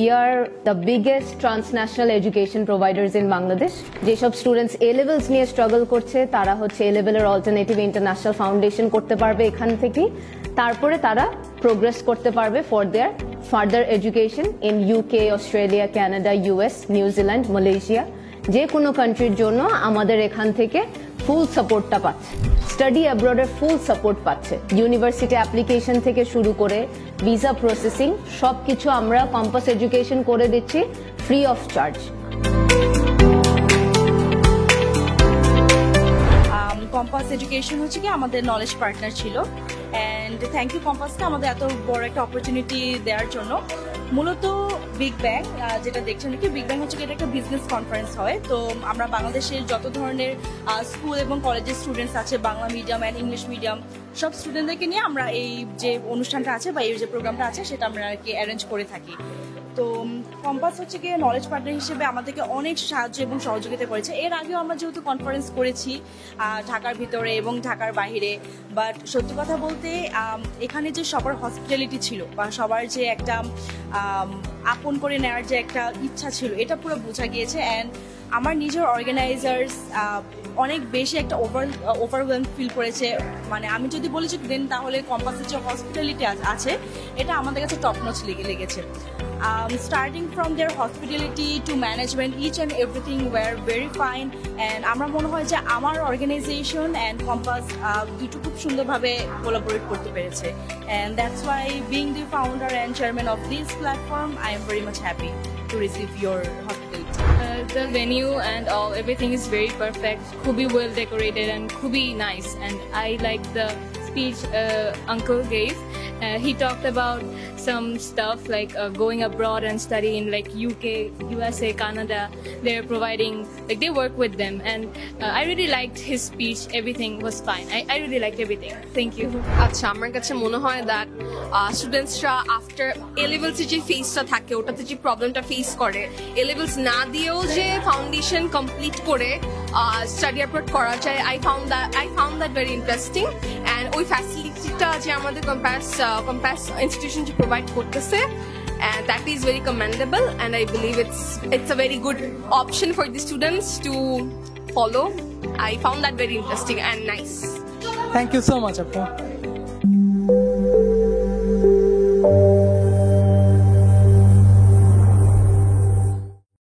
are the biggest transnational education providers in Bangladesh. যেসব students এ levels নিয়ে struggle করছে তারা হচ্ছে এ লেভেলের অল্টারনেটিভ ইন্টারন্যাশনাল ফাউন্ডেশন করতে পারবে এখান থেকে, তারপরে তারা প্রোগ্রেস করতে পারবে for their further education in UK, Australia, Canada, US, New Zealand, Malaysia, যে কোনো কান্ট্রির জন্য আমাদের এখান থেকে ফুল সাপোর্টটা পাচ্ছে। স্টাডি অ্যাব্রডের ফুল সাপোর্ট পাচ্ছে, ইউনিভার্সিটি অ্যাপ্লিকেশন থেকে শুরু করে ভিসা প্রসেসিং সবকিছু আমরা কম্পাস এডুকেশন করে দিচ্ছি free of charge. Compass education হচ্ছে কি আমাদের নলেজ পার্টনার ছিল, অ্যান্ড থ্যাংক ইউ কম্পাসকে আমাদের এত বড় একটা অপরচুনিটি দেওয়ার জন্য। মূলত বিগ ব্যাং যেটা দেখছেন কি, বিগ ব্যাং হচ্ছে কি এটা একটা বিজনেস কনফারেন্স হয়। তো আমরা বাংলাদেশের যত ধরনের স্কুল এবং কলেজের স্টুডেন্টস আছে, Bangla medium and English medium, সব স্টুডেন্টদেরকে নিয়ে আমরা এই যে অনুষ্ঠানটা আছে বা এই যে প্রোগ্রামটা আছে সেটা আমরা আর কি অ্যারেঞ্জ করে থাকি। তো কম্পাস হচ্ছে গিয়ে নলেজ পার্টনার হিসেবে আমাদেরকে অনেক সাহায্য এবং সহযোগিতা করেছে। এর আগেও আমরা যেহেতু কনফারেন্স করেছি ঢাকার ভিতরে এবং ঢাকার বাইরে, বাট সত্যি কথা বলতে এখানে যে সবার হসপিটালিটি ছিল বা সবার যে একটা আপন করে নেওয়ার যে একটা ইচ্ছা ছিল এটা পুরো বোঝা গিয়েছে। অ্যান্ড আমার নিজের অর্গানাইজার্স অনেক বেশি একটা ওভারওয়েলম ফিল করেছে। মানে আমি যদি বলি যে দেন তাহলে কম্পাসের যে হসপিটালিটি আছে এটা আমাদের কাছে টপ নচ লেগেছে। Starting from their hospitality to management, each and everything were very fine, and আমরা মনে হয় যে আমার অর্গানাইজেশন অ্যান্ড কম্পাস দুটো খুব সুন্দরভাবে কোলাবোরেট করতে পেরেছে, and that's why being the founder and chairman of this platform, I am very much happy to receive your hospitality. The venue and all, everything is very perfect, খুবই well decorated and খুবই nice, and I like the speech uncle gave. He talked about some stuff like going abroad and studying like UK, USA, Canada. They're providing, like they work with them, and I really liked his speech. Everything was fine. I really liked everything. Thank you. আচ্ছা, আমার কাছে মনে হয় that স্টুডেন্টসরা after a levels যে ফেসটা থাকে ওটাতে যে প্রবলেমটা ফেস করে, এ লেভেলস না দিয়েও যে ফাউন্ডেশন কমপ্লিট করে স্টাডি অ্যাব্রড করা যায়, I found that very interesting, and ওই ফ্যাসিলিটিটা যে আমাদের কম্পাস ইনস্টিটিউশন যে প্রোভাইড করতেছে, and that is very commendable, and I believe it's a very good option for the students to follow. I found that very interesting and nice. Thank you so much, Appa.